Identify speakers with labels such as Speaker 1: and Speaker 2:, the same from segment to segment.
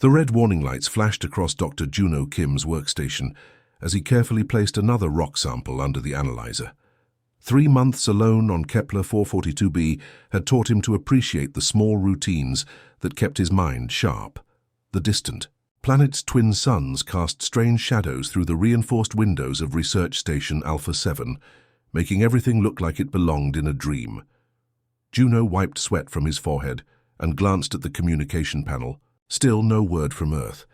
Speaker 1: The red warning lights flashed across Dr. Juno Kim's workstation as he carefully placed another rock sample under the analyzer. 3 months alone on Kepler 442b had taught him to appreciate the small routines that kept his mind sharp. The distant planet's twin suns cast strange shadows through the reinforced windows of Research Station Alpha 7, making everything look like it belonged in a dream. Juno wiped sweat from his forehead and glanced at the communication panel. Still no word from Earth.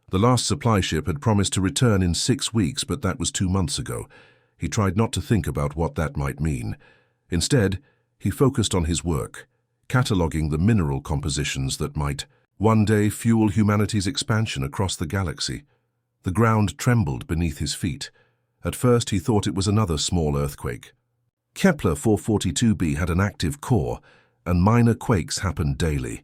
Speaker 1: The last supply ship had promised to return in 6 weeks, but that was 2 months ago. He tried not to think about what that might mean. Instead, he focused on his work, cataloging the mineral compositions that might one day fuel humanity's expansion across the galaxy. The ground trembled beneath his feet. At first, he thought it was another small earthquake. Kepler 442b had an active core, and minor quakes happened daily.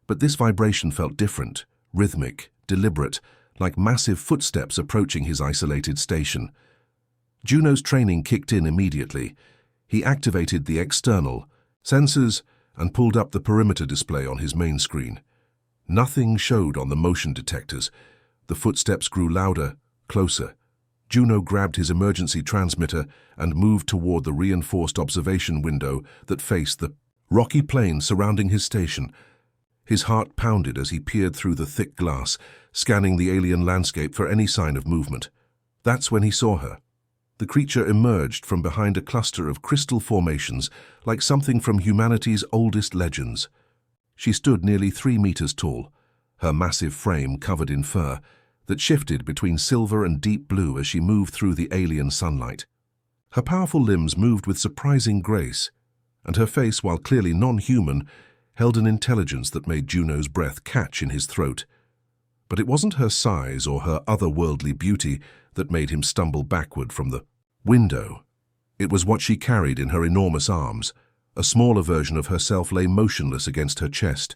Speaker 1: But this vibration felt different, rhythmic, deliberate, like massive footsteps approaching his isolated station. Juno's training kicked in immediately. He activated the external sensors and pulled up the perimeter display on his main screen. Nothing showed on the motion detectors. The footsteps grew louder, closer. Juno grabbed his emergency transmitter and moved toward the reinforced observation window that faced the rocky plain surrounding his station. His heart pounded as he peered through the thick glass, scanning the alien landscape for any sign of movement. That's when he saw her. The creature emerged from behind a cluster of crystal formations, like something from humanity's oldest legends. She stood nearly 3 meters tall, her massive frame covered in fur that shifted between silver and deep blue as she moved through the alien sunlight. Her powerful limbs moved with surprising grace, and her face, while clearly non-human, held an intelligence that made Juno's breath catch in his throat. But it wasn't her size or her otherworldly beauty that made him stumble backward from the window. It was what she carried in her enormous arms. A smaller version of herself lay motionless against her chest,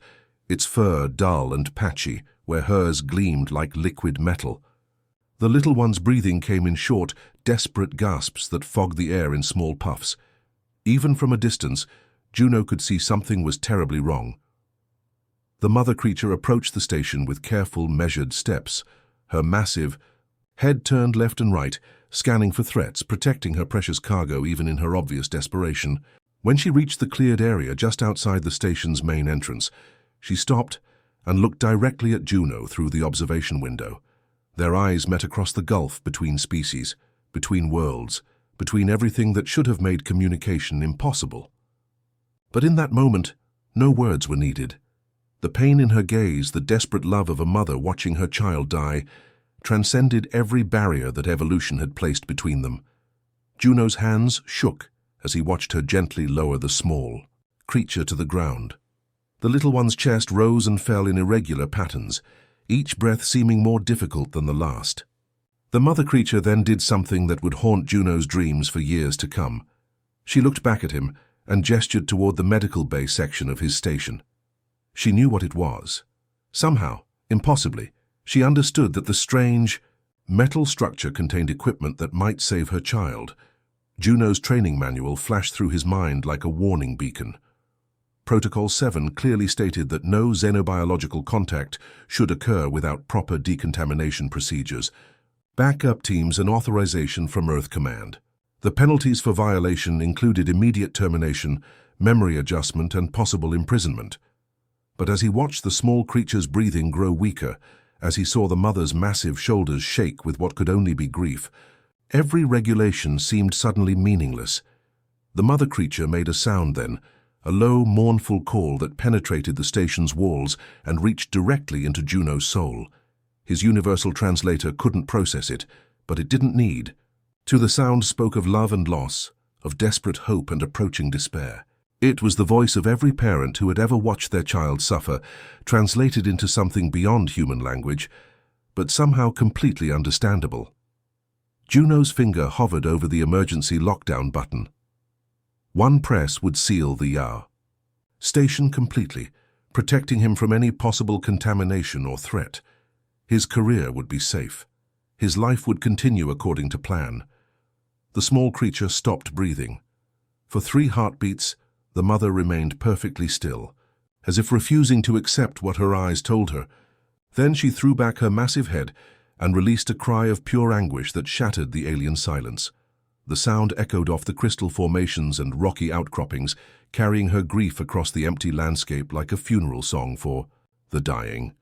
Speaker 1: its fur dull and patchy, where hers gleamed like liquid metal. The little one's breathing came in short, desperate gasps that fogged the air in small puffs. Even from a distance, Juno could see something was terribly wrong. The mother creature approached the station with careful, measured steps, her massive head turned left and right, scanning for threats, protecting her precious cargo even in her obvious desperation. When she reached the cleared area just outside the station's main entrance, she stopped and looked directly at Juno through the observation window. Their eyes met across the gulf between species, between worlds, between everything that should have made communication impossible. But in that moment, no words were needed. The pain in her gaze, the desperate love of a mother watching her child die, transcended every barrier that evolution had placed between them. Juno's hands shook as he watched her gently lower the small creature to the ground. The little one's chest rose and fell in irregular patterns, each breath seeming more difficult than the last. The mother creature then did something that would haunt Juno's dreams for years to come. She looked back at him and gestured toward the medical bay section of his station. She knew what it was. Somehow, impossibly, she understood that the strange, metal structure contained equipment that might save her child. Juno's training manual flashed through his mind like a warning beacon. Protocol 7 clearly stated that no xenobiological contact should occur without proper decontamination procedures, backup teams and authorization from Earth Command. The penalties for violation included immediate termination, memory adjustment, and possible imprisonment. But as he watched the small creature's breathing grow weaker, as he saw the mother's massive shoulders shake with what could only be grief, every regulation seemed suddenly meaningless. The mother creature made a sound then, a low, mournful call that penetrated the station's walls and reached directly into Juno's soul. His universal translator couldn't process it, but it didn't need. To the sound spoke of love and loss, of desperate hope and approaching despair. It was the voice of every parent who had ever watched their child suffer, translated into something beyond human language, but somehow completely understandable. Juno's finger hovered over the emergency lockdown button. One press would seal the station completely, protecting him from any possible contamination or threat. His career would be safe. His life would continue according to plan. The small creature stopped breathing. For 3 heartbeats, the mother remained perfectly still, as if refusing to accept what her eyes told her. Then she threw back her massive head and released a cry of pure anguish that shattered the alien silence. The sound echoed off the crystal formations and rocky outcroppings, carrying her grief across the empty landscape like a funeral song for the dying.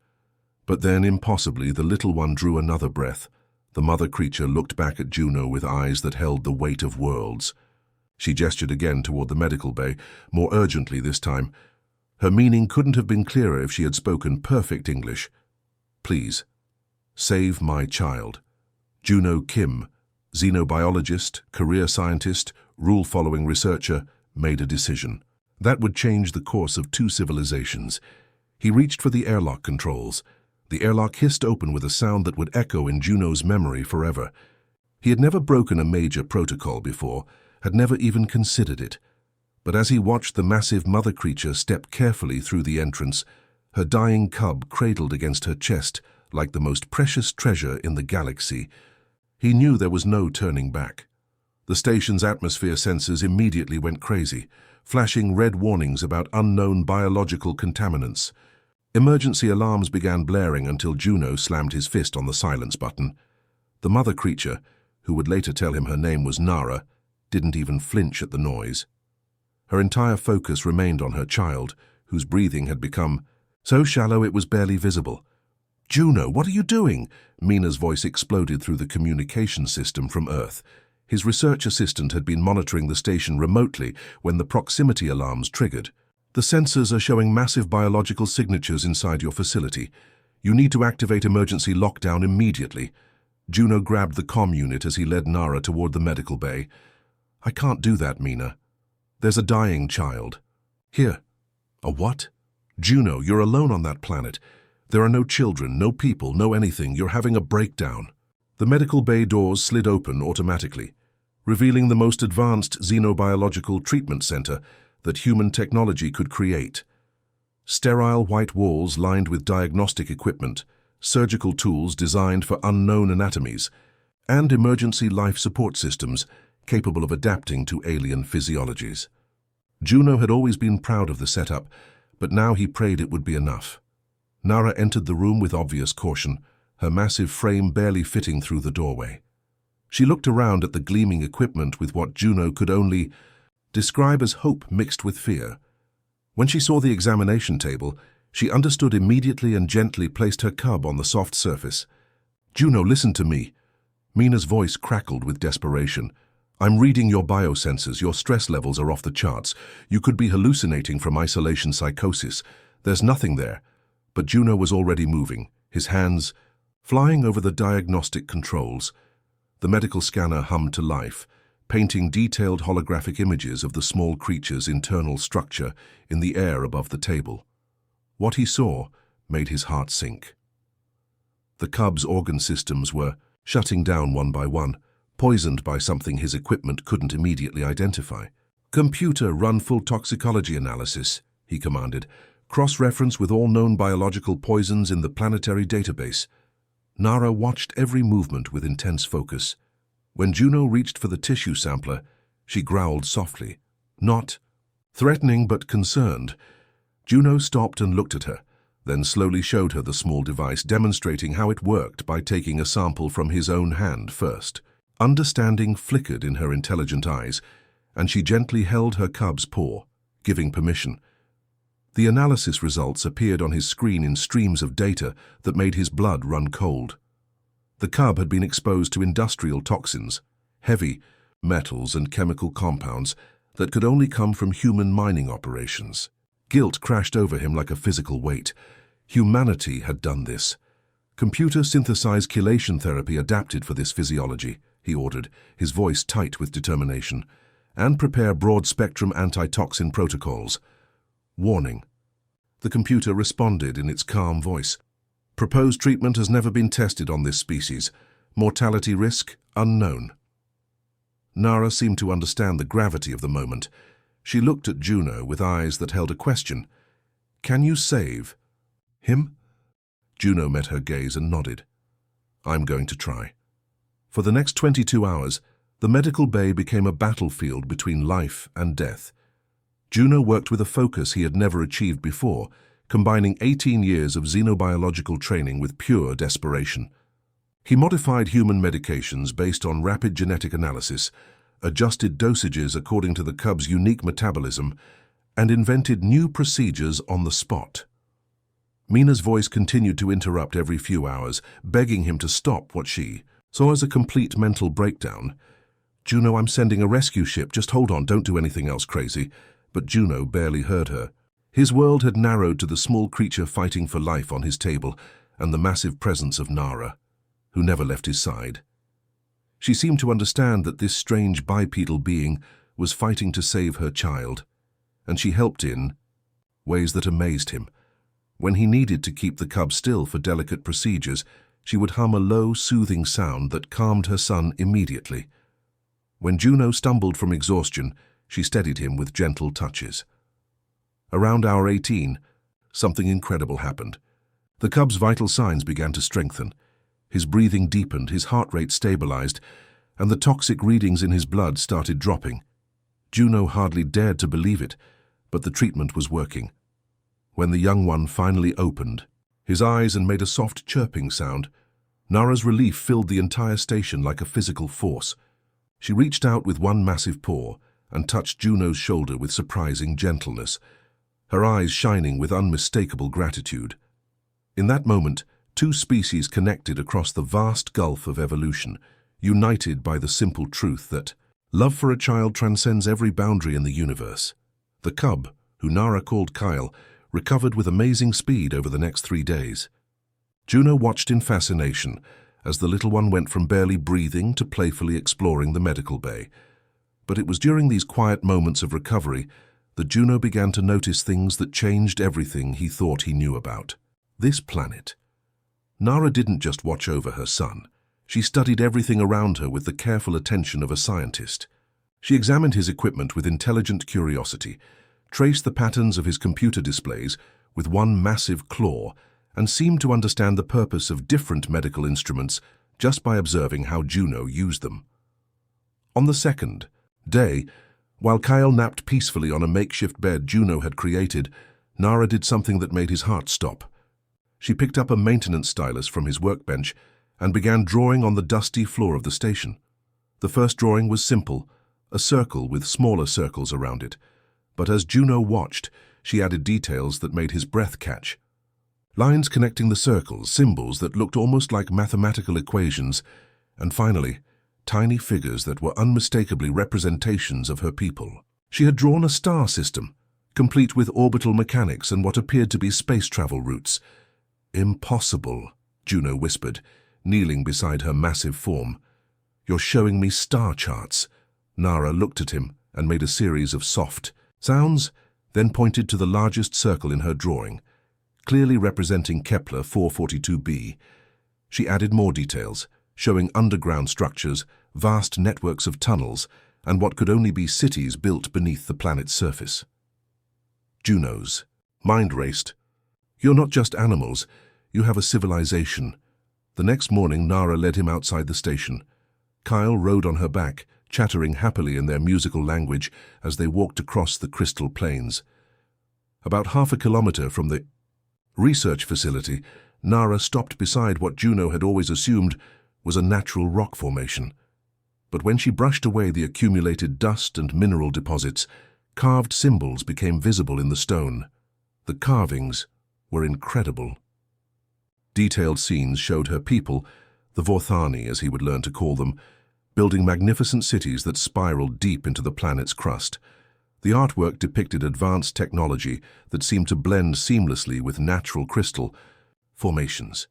Speaker 1: But then, impossibly, the little one drew another breath. The mother creature looked back at Juno with eyes that held the weight of worlds. She gestured again toward the medical bay, more urgently this time. Her meaning couldn't have been clearer if she had spoken perfect English. Please, save my child. Juno Kim, xenobiologist, career scientist, rule-following researcher, made a decision. That would change the course of two civilizations. He reached for the airlock controls. The airlock hissed open with a sound that would echo in Juno's memory forever. He had never broken a major protocol before, had never even considered it. But as he watched the massive mother creature step carefully through the entrance, her dying cub cradled against her chest like the most precious treasure in the galaxy, he knew there was no turning back. The station's atmosphere sensors immediately went crazy, flashing red warnings about unknown biological contaminants. Emergency alarms began blaring until Juno slammed his fist on the silence button. The mother creature, who would later tell him her name was Nara, didn't even flinch at the noise. Her entire focus remained on her child, whose breathing had become so shallow it was barely visible. "Juno, what are you doing?" Mina's voice exploded through the communication system from Earth. His research assistant had been monitoring the station remotely when the proximity alarms triggered. "The sensors are showing massive biological signatures inside your facility. You need to activate emergency lockdown immediately." Juno grabbed the comm unit as he led Nara toward the medical bay. "I can't do that, Mina. There's a dying child." "Here." "A what?" "Juno, you're alone on that planet. There are no children, no people, no anything. You're having a breakdown." The medical bay doors slid open automatically, revealing the most advanced xenobiological treatment center that human technology could create. Sterile white walls lined with diagnostic equipment, surgical tools designed for unknown anatomies, and emergency life support systems capable of adapting to alien physiologies. Juno had always been proud of the setup, but now he prayed it would be enough. Nara entered the room with obvious caution, her massive frame barely fitting through the doorway. She looked around at the gleaming equipment with what Juno could only describe as hope mixed with fear. When she saw the examination table, she understood immediately and gently placed her cub on the soft surface. "Juno, listen to me." Mina's voice crackled with desperation. "I'm reading your biosensors. Your stress levels are off the charts. You could be hallucinating from isolation psychosis. There's nothing there." But Juno was already moving, his hands flying over the diagnostic controls. The medical scanner hummed to life, painting detailed holographic images of the small creature's internal structure in the air above the table. What he saw made his heart sink. The cub's organ systems were shutting down one by one, poisoned by something his equipment couldn't immediately identify. "Computer, run full toxicology analysis," he commanded. "Cross-reference with all known biological poisons in the planetary database." Nara watched every movement with intense focus. When Juno reached for the tissue sampler, she growled softly. Not threatening, but concerned. Juno stopped and looked at her, then slowly showed her the small device, demonstrating how it worked by taking a sample from his own hand first. Understanding flickered in her intelligent eyes, and she gently held her cub's paw, giving permission. The analysis results appeared on his screen in streams of data that made his blood run cold. The cub had been exposed to industrial toxins, heavy metals and chemical compounds that could only come from human mining operations. Guilt crashed over him like a physical weight. Humanity had done this. "Computer-synthesized chelation therapy adapted for this physiology," he ordered, his voice tight with determination. "And prepare broad-spectrum antitoxin protocols." Warning. The computer responded in its calm voice. "Proposed treatment has never been tested on this species. Mortality risk unknown." Nara seemed to understand the gravity of the moment. She looked at Juno with eyes that held a question. "Can you save him?" Juno met her gaze and nodded. "I'm going to try." For the next 22 hours, the medical bay became a battlefield between life and death. Juno worked with a focus he had never achieved before, combining 18 years of xenobiological training with pure desperation. He modified human medications based on rapid genetic analysis, adjusted dosages according to the cub's unique metabolism, and invented new procedures on the spot. Mina's voice continued to interrupt every few hours, begging him to stop what she saw as a complete mental breakdown. "Juno, I'm sending a rescue ship. Just hold on, don't do anything else crazy." But Juno barely heard her. His world had narrowed to the small creature fighting for life on his table and the massive presence of Nara, who never left his side. She seemed to understand that this strange bipedal being was fighting to save her child, and she helped in ways that amazed him. When he needed to keep the cub still for delicate procedures, she would hum a low, soothing sound that calmed her son immediately. When Juno stumbled from exhaustion, she steadied him with gentle touches. Around hour 18, something incredible happened. The cub's vital signs began to strengthen. His breathing deepened, his heart rate stabilized, and the toxic readings in his blood started dropping. Juno hardly dared to believe it, but the treatment was working. When the young one finally opened his eyes and made a soft chirping sound, Nara's relief filled the entire station like a physical force. She reached out with one massive paw and touched Juno's shoulder with surprising gentleness, her eyes shining with unmistakable gratitude. In that moment, two species connected across the vast gulf of evolution, united by the simple truth that love for a child transcends every boundary in the universe. The cub, who Nara called Kyle, recovered with amazing speed over the next 3 days. Juno watched in fascination as the little one went from barely breathing to playfully exploring the medical bay. But it was during these quiet moments of recovery that Juno began to notice things that changed everything he thought he knew about this planet. Nara didn't just watch over her son. She studied everything around her with the careful attention of a scientist. She examined his equipment with intelligent curiosity, traced the patterns of his computer displays with one massive claw, and seemed to understand the purpose of different medical instruments just by observing how Juno used them. On the second day, while Kyle napped peacefully on a makeshift bed Juno had created, Nara did something that made his heart stop. She picked up a maintenance stylus from his workbench and began drawing on the dusty floor of the station. The first drawing was simple, a circle with smaller circles around it. But as Juno watched, she added details that made his breath catch. Lines connecting the circles, symbols that looked almost like mathematical equations, and finally, tiny figures that were unmistakably representations of her people. She had drawn a star system, complete with orbital mechanics and what appeared to be space travel routes. "Impossible," Juno whispered, kneeling beside her massive form. "You're showing me star charts." Nara looked at him and made a series of soft sounds, then pointed to the largest circle in her drawing, clearly representing Kepler 442b. She added more details, showing underground structures, vast networks of tunnels, and what could only be cities built beneath the planet's surface. Juno's mind raced. "You're not just animals, you have a civilization." The next morning, Nara led him outside the station. Kyle rode on her back, chattering happily in their musical language as they walked across the crystal plains. About half a kilometer from the research facility, Nara stopped beside what Juno had always assumed was a natural rock formation. But when she brushed away the accumulated dust and mineral deposits, carved symbols became visible in the stone. The carvings were incredible. Detailed scenes showed her people, the Vorthani as he would learn to call them, building magnificent cities that spiraled deep into the planet's crust. The artwork depicted advanced technology that seemed to blend seamlessly with natural crystal formations.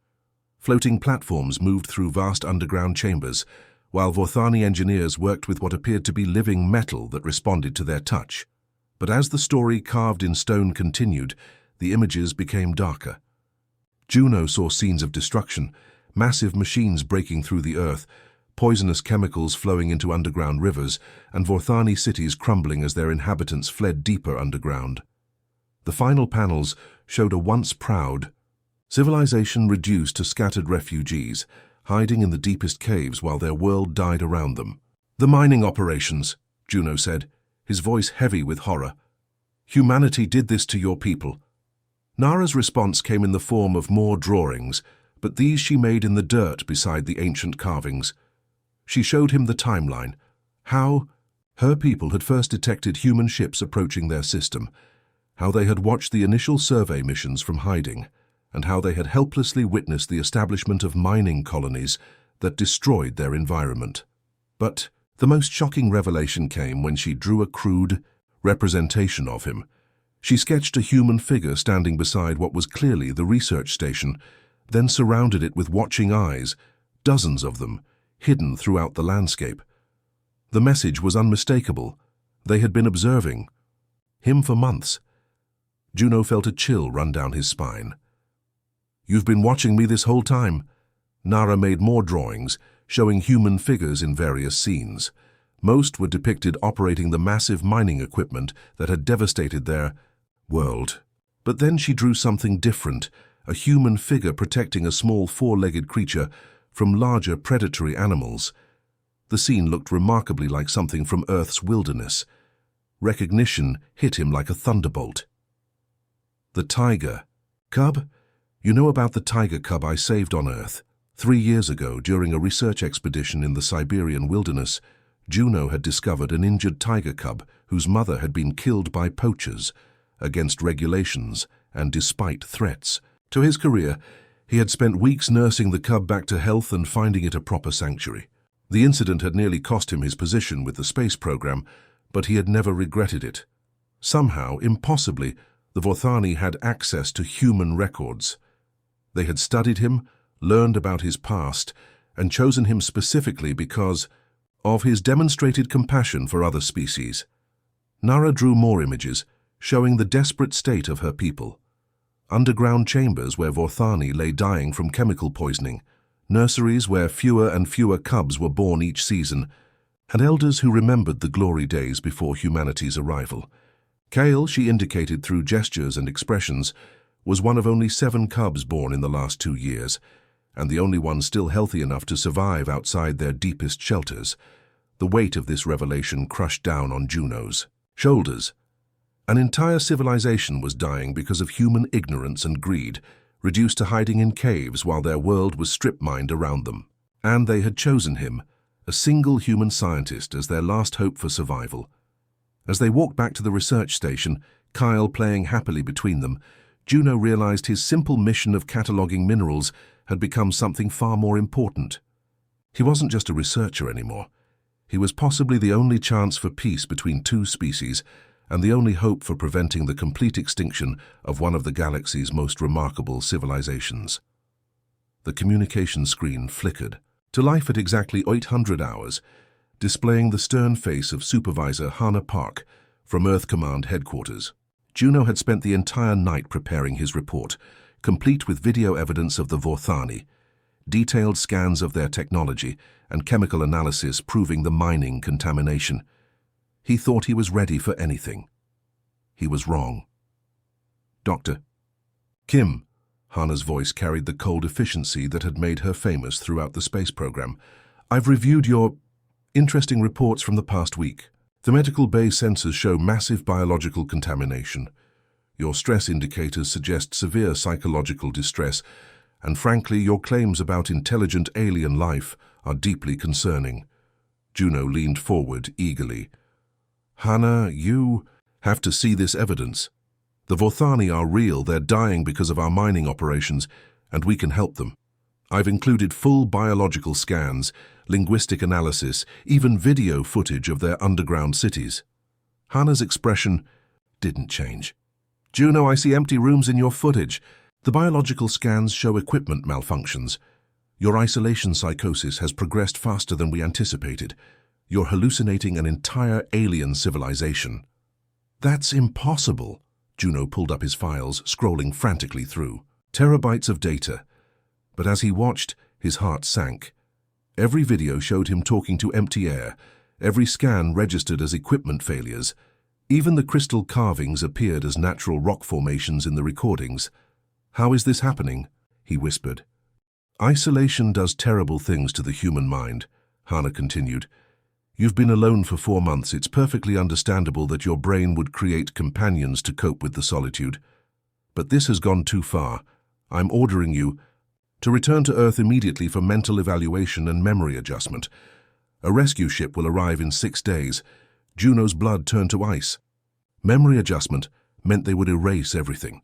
Speaker 1: Floating platforms moved through vast underground chambers, while Vorthani engineers worked with what appeared to be living metal that responded to their touch. But as the story carved in stone continued, the images became darker. Juno saw scenes of destruction, massive machines breaking through the earth, poisonous chemicals flowing into underground rivers, and Vorthani cities crumbling as their inhabitants fled deeper underground. The final panels showed a once proud civilization reduced to scattered refugees, hiding in the deepest caves while their world died around them. "The mining operations," Juno said, his voice heavy with horror. "Humanity did this to your people." Nara's response came in the form of more drawings, but these she made in the dirt beside the ancient carvings. She showed him the timeline, how her people had first detected human ships approaching their system, how they had watched the initial survey missions from hiding, and how they had helplessly witnessed the establishment of mining colonies that destroyed their environment. But the most shocking revelation came when she drew a crude representation of him. She sketched a human figure standing beside what was clearly the research station, then surrounded it with watching eyes, dozens of them, hidden throughout the landscape. The message was unmistakable. They had been observing him for months. Juno felt a chill run down his spine. "You've been watching me this whole time." Nara made more drawings, showing human figures in various scenes. Most were depicted operating the massive mining equipment that had devastated their world. But then she drew something different, a human figure protecting a small four-legged creature from larger predatory animals. The scene looked remarkably like something from Earth's wilderness. Recognition hit him like a thunderbolt. The tiger cub? You know about the tiger cub I saved on Earth? 3 years ago, during a research expedition in the Siberian wilderness, Juno had discovered an injured tiger cub whose mother had been killed by poachers, against regulations and despite threats. To his career, he had spent weeks nursing the cub back to health and finding it a proper sanctuary. The incident had nearly cost him his position with the space program, but he had never regretted it. Somehow, impossibly, the Vorthani had access to human records. They had studied him, learned about his past, and chosen him specifically because of his demonstrated compassion for other species. Nara drew more images, showing the desperate state of her people. Underground chambers where Vorthani lay dying from chemical poisoning, nurseries where fewer and fewer cubs were born each season, and elders who remembered the glory days before humanity's arrival. Kale, she indicated through gestures and expressions, was one of only 7 cubs born in the last 2 years, and the only one still healthy enough to survive outside their deepest shelters. The weight of this revelation crushed down on Juno's shoulders. An entire civilization was dying because of human ignorance and greed, reduced to hiding in caves while their world was strip-mined around them. And they had chosen him, a single human scientist, as their last hope for survival. As they walked back to the research station, Kyle playing happily between them, Juno realized his simple mission of cataloging minerals had become something far more important. He wasn't just a researcher anymore. He was possibly the only chance for peace between 2 species, and the only hope for preventing the complete extinction of one of the galaxy's most remarkable civilizations. The communication screen flickered to life at exactly 800 hours, displaying the stern face of Supervisor Hannah Park from Earth Command Headquarters. Juno had spent the entire night preparing his report, complete with video evidence of the Vorthani, detailed scans of their technology, and chemical analysis proving the mining contamination. He thought he was ready for anything. He was wrong. "Dr. Kim," Hannah's voice carried the cold efficiency that had made her famous throughout the space program. "I've reviewed your interesting reports from the past week. The medical bay sensors show massive biological contamination. Your stress indicators suggest severe psychological distress, and frankly, your claims about intelligent alien life are deeply concerning." Juno leaned forward eagerly. "Hannah, you have to see this evidence. The Vorthani are real, they're dying because of our mining operations, and we can help them. I've included full biological scans, linguistic analysis, even video footage of their underground cities." Hannah's expression didn't change. "Juno, I see empty rooms in your footage. The biological scans show equipment malfunctions. Your isolation psychosis has progressed faster than we anticipated. You're hallucinating an entire alien civilization." "That's impossible." Juno pulled up his files, scrolling frantically through. Terabytes of data. But as he watched, his heart sank. Every video showed him talking to empty air. Every scan registered as equipment failures. Even the crystal carvings appeared as natural rock formations in the recordings. "How is this happening?" he whispered. "Isolation does terrible things to the human mind," Hannah continued. "You've been alone for 4 months. It's perfectly understandable that your brain would create companions to cope with the solitude. But this has gone too far. I'm ordering you to return to Earth immediately for mental evaluation and memory adjustment. A rescue ship will arrive in 6 days. Juno's blood turned to ice. Memory adjustment meant they would erase everything.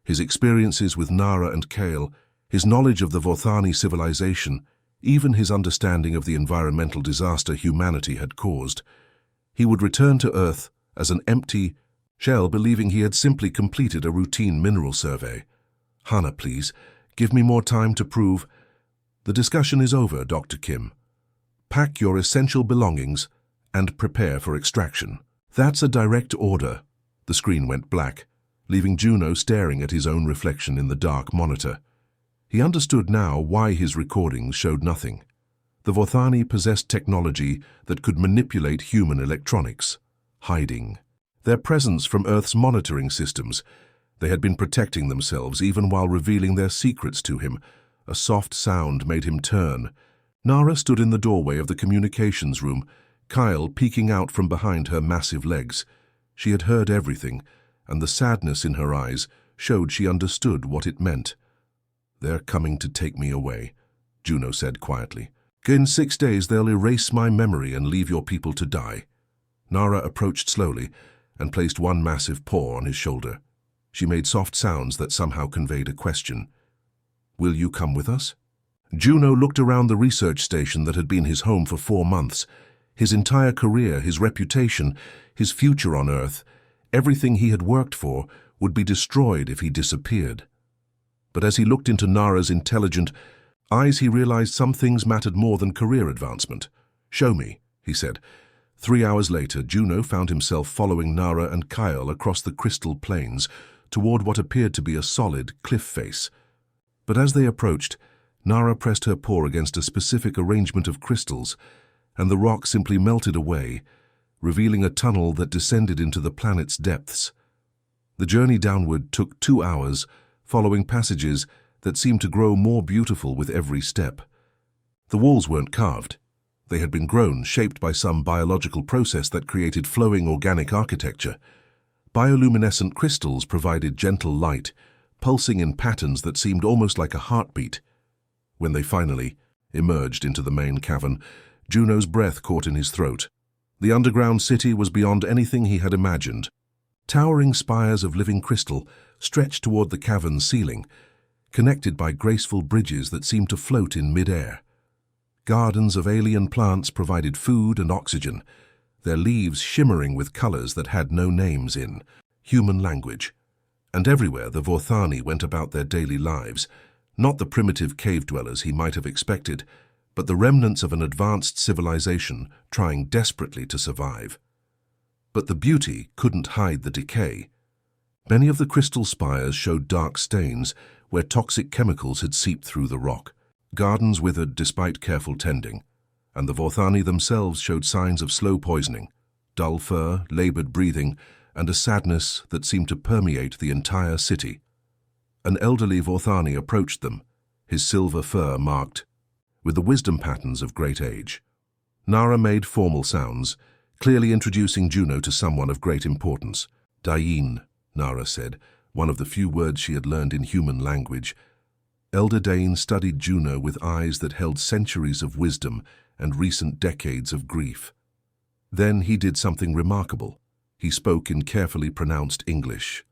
Speaker 1: His experiences with Nara and Kale, his knowledge of the Vorthani civilization, even his understanding of the environmental disaster humanity had caused. He would return to Earth as an empty shell, believing he had simply completed a routine mineral survey. Hana, please, give me more time to prove. The discussion is over, Dr. Kim. Pack your essential belongings and prepare for extraction. That's a direct order. The screen went black, leaving Juno staring at his own reflection in the dark monitor. He understood now why his recordings showed nothing. The Vorthani possessed technology that could manipulate human electronics, hiding their presence from Earth's monitoring systems. They had been protecting themselves even while revealing their secrets to him. A soft sound made him turn. Nara stood in the doorway of the communications room, Kyle peeking out from behind her massive legs. She had heard everything, and the sadness in her eyes showed she understood what it meant. "They're coming to take me away," Juno said quietly. "In 6 days they'll erase my memory and leave your people to die." Nara approached slowly and placed one massive paw on his shoulder. She made soft sounds that somehow conveyed a question. "Will you come with us?" Juno looked around the research station that had been his home for 4 months. His entire career, his reputation, his future on Earth, everything he had worked for would be destroyed if he disappeared. But as he looked into Nara's intelligent eyes, he realized some things mattered more than career advancement. "Show me," he said. 3 hours later, Juno found himself following Nara and Kyle across the crystal plains toward what appeared to be a solid cliff face. But as they approached, Nara pressed her paw against a specific arrangement of crystals, and the rock simply melted away, revealing a tunnel that descended into the planet's depths. The journey downward took 2 hours, following passages that seemed to grow more beautiful with every step. The walls weren't carved. They had been grown, shaped by some biological process that created flowing organic architecture. Bioluminescent crystals provided gentle light, pulsing in patterns that seemed almost like a heartbeat. When they finally emerged into the main cavern, Juno's breath caught in his throat. The underground city was beyond anything he had imagined. Towering spires of living crystal stretched toward the cavern's ceiling, connected by graceful bridges that seemed to float in mid-air. Gardens of alien plants provided food and oxygen, their leaves shimmering with colors that had no names in human language. And everywhere the Vorthani went about their daily lives, not the primitive cave dwellers he might have expected, but the remnants of an advanced civilization trying desperately to survive. But the beauty couldn't hide the decay. Many of the crystal spires showed dark stains where toxic chemicals had seeped through the rock. Gardens withered despite careful tending, and the Vorthani themselves showed signs of slow poisoning, dull fur, labored breathing, and a sadness that seemed to permeate the entire city. An elderly Vorthani approached them, his silver fur marked with the wisdom patterns of great age. Nara made formal sounds, clearly introducing Juno to someone of great importance. "Dain," Nara said, one of the few words she had learned in human language. Elder Dain studied Juno with eyes that held centuries of wisdom and recent decades of grief. Then he did something remarkable. He spoke in carefully pronounced English.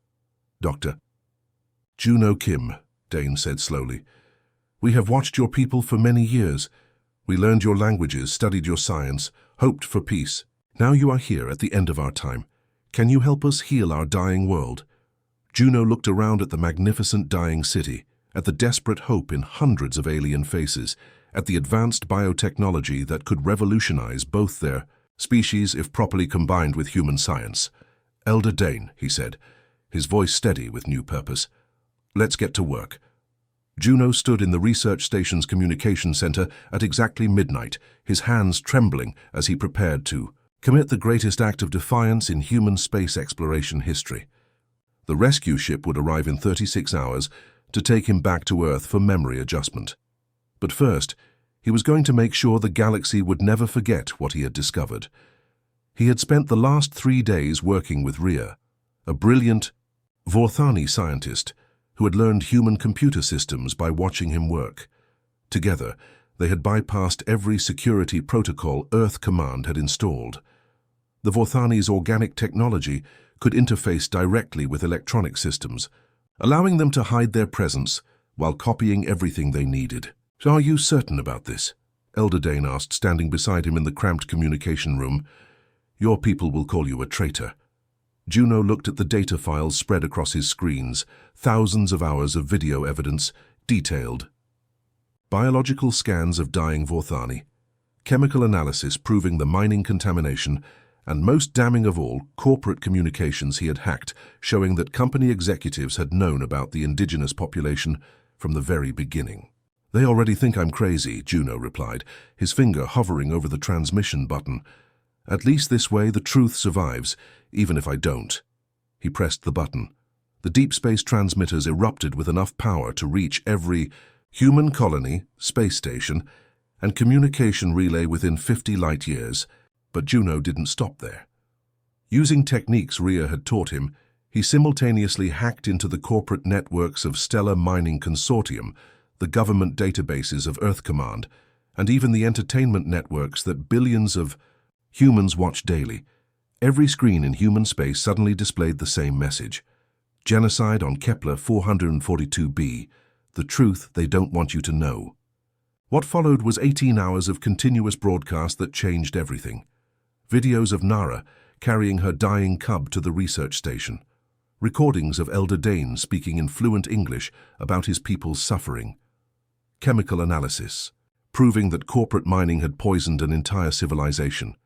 Speaker 1: "Dr. Juno Kim," Dain said slowly. "We have watched your people for many years. We learned your languages, studied your science, hoped for peace. Now you are here at the end of our time. Can you help us heal our dying world?" Juno looked around at the magnificent dying city, at the desperate hope in hundreds of alien faces, at the advanced biotechnology that could revolutionize both their species if properly combined with human science. "Elder Dain," he said, his voice steady with new purpose. "Let's get to work." Juno stood in the research station's communication center at exactly midnight, his hands trembling as he prepared to commit the greatest act of defiance in human space exploration history. The rescue ship would arrive in 36 hours to take him back to Earth for memory adjustment. But first, he was going to make sure the galaxy would never forget what he had discovered. He had spent the last 3 days working with Rhea, a brilliant Vorthani scientist who had learned human computer systems by watching him work. Together, they had bypassed every security protocol Earth Command had installed. The Vorthani's organic technology could interface directly with electronic systems, allowing them to hide their presence while copying everything they needed. "Are you certain about this?" Elder Dane asked, standing beside him in the cramped communication room. "Your people will call you a traitor." Juno looked at the data files spread across his screens, thousands of hours of video evidence, detailed. Biological scans of dying Vorthani, chemical analysis proving the mining contamination, and most damning of all, corporate communications he had hacked, showing that company executives had known about the indigenous population from the very beginning. "They already think I'm crazy," Juno replied, his finger hovering over the transmission button. "At least this way the truth survives, even if I don't." He pressed the button. The deep space transmitters erupted with enough power to reach every human colony, space station, and communication relay within 50 light-years. But Juno didn't stop there. Using techniques Rhea had taught him, he simultaneously hacked into the corporate networks of Stellar Mining Consortium, the government databases of Earth Command, and even the entertainment networks that billions of humans watch daily. Every screen in human space suddenly displayed the same message. Genocide on Kepler 442b, the truth they don't want you to know. What followed was 18 hours of continuous broadcast that changed everything. Videos of Nara carrying her dying cub to the research station. Recordings of Elder Dane speaking in fluent English about his people's suffering. Chemical analysis, proving that corporate mining had poisoned an entire civilization.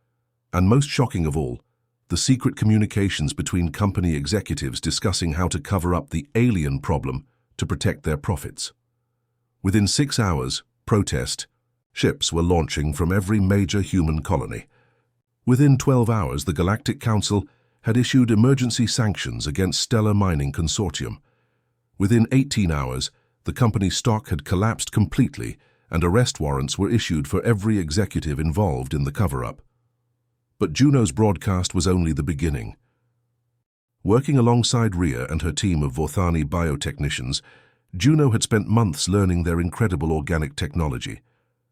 Speaker 1: And most shocking of all, the secret communications between company executives discussing how to cover up the alien problem to protect their profits. Within 6 hours, ships were launching from every major human colony. Within 12 hours, the Galactic Council had issued emergency sanctions against Stellar Mining Consortium. Within 18 hours, the company's stock had collapsed completely and arrest warrants were issued for every executive involved in the cover-up. But Juno's broadcast was only the beginning. Working alongside Rhea and her team of Vorthani biotechnicians, Juno had spent months learning their incredible organic technology.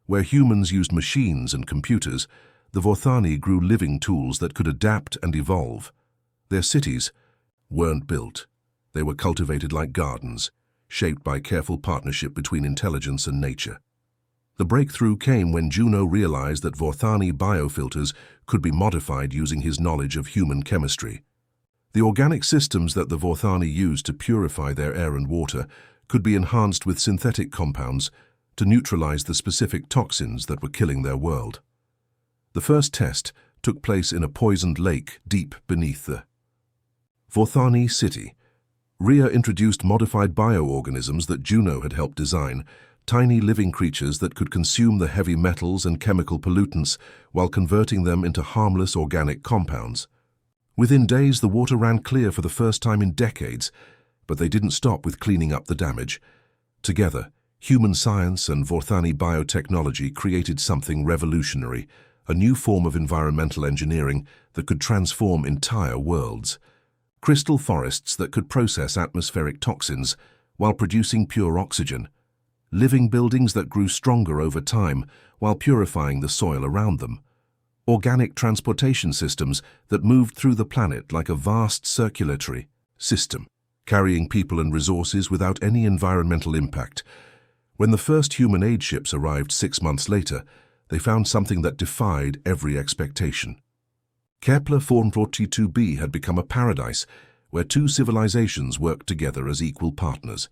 Speaker 1: Where humans used machines and computers, the Vorthani grew living tools that could adapt and evolve. Their cities weren't built. They were cultivated like gardens, shaped by careful partnership between intelligence and nature. The breakthrough came when Juno realized that Vorthani biofilters could be modified using his knowledge of human chemistry. The organic systems that the Vorthani used to purify their air and water could be enhanced with synthetic compounds to neutralize the specific toxins that were killing their world. The first test took place in a poisoned lake deep beneath the Vorthani city. Rhea introduced modified bioorganisms that Juno had helped design, tiny living creatures that could consume the heavy metals and chemical pollutants while converting them into harmless organic compounds. Within days, the water ran clear for the first time in decades, but they didn't stop with cleaning up the damage. Together, human science and Vorthani biotechnology created something revolutionary, a new form of environmental engineering that could transform entire worlds. Crystal forests that could process atmospheric toxins while producing pure oxygen. Living buildings that grew stronger over time while purifying the soil around them. Organic transportation systems that moved through the planet like a vast circulatory system, carrying people and resources without any environmental impact. When the first human aid ships arrived 6 months later, they found something that defied every expectation. Kepler 442b had become a paradise where two civilizations worked together as equal partners.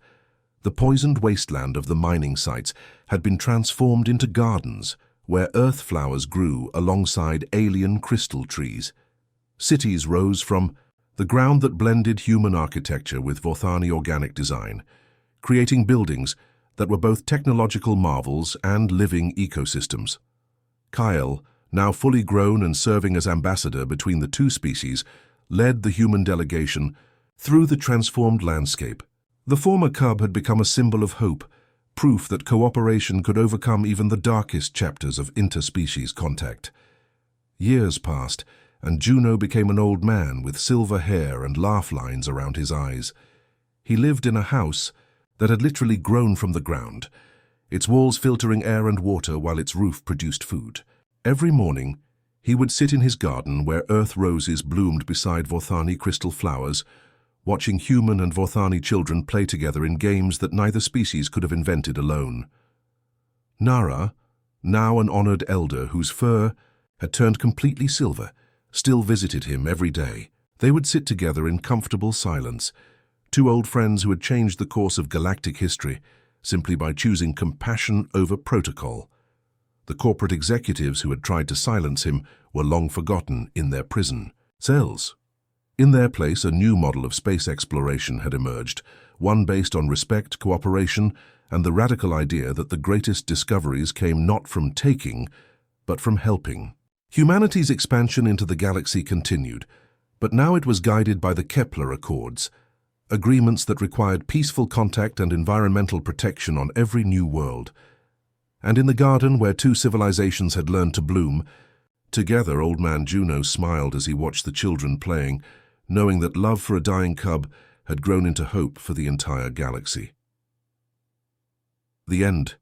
Speaker 1: The poisoned wasteland of the mining sites had been transformed into gardens where earth flowers grew alongside alien crystal trees. Cities rose from the ground that blended human architecture with Vorthani organic design, creating buildings that were both technological marvels and living ecosystems. Kyle, now fully grown and serving as ambassador between the two species, led the human delegation through the transformed landscape. The former cub had become a symbol of hope, proof that cooperation could overcome even the darkest chapters of interspecies contact. Years passed, and Juno became an old man with silver hair and laugh lines around his eyes. He lived in a house that had literally grown from the ground, its walls filtering air and water while its roof produced food. Every morning, he would sit in his garden where earth roses bloomed beside Vorthani crystal flowers, watching human and Vorthani children play together in games that neither species could have invented alone. Nara, now an honored elder whose fur had turned completely silver, still visited him every day. They would sit together in comfortable silence, two old friends who had changed the course of galactic history simply by choosing compassion over protocol. The corporate executives who had tried to silence him were long forgotten in their prison cells. In their place, a new model of space exploration had emerged, one based on respect, cooperation, and the radical idea that the greatest discoveries came not from taking, but from helping. Humanity's expansion into the galaxy continued, but now it was guided by the Kepler Accords, agreements that required peaceful contact and environmental protection on every new world. And in the garden where two civilizations had learned to bloom, together Old Man Juno smiled as he watched the children playing, knowing that love for a dying cub had grown into hope for the entire galaxy. The end.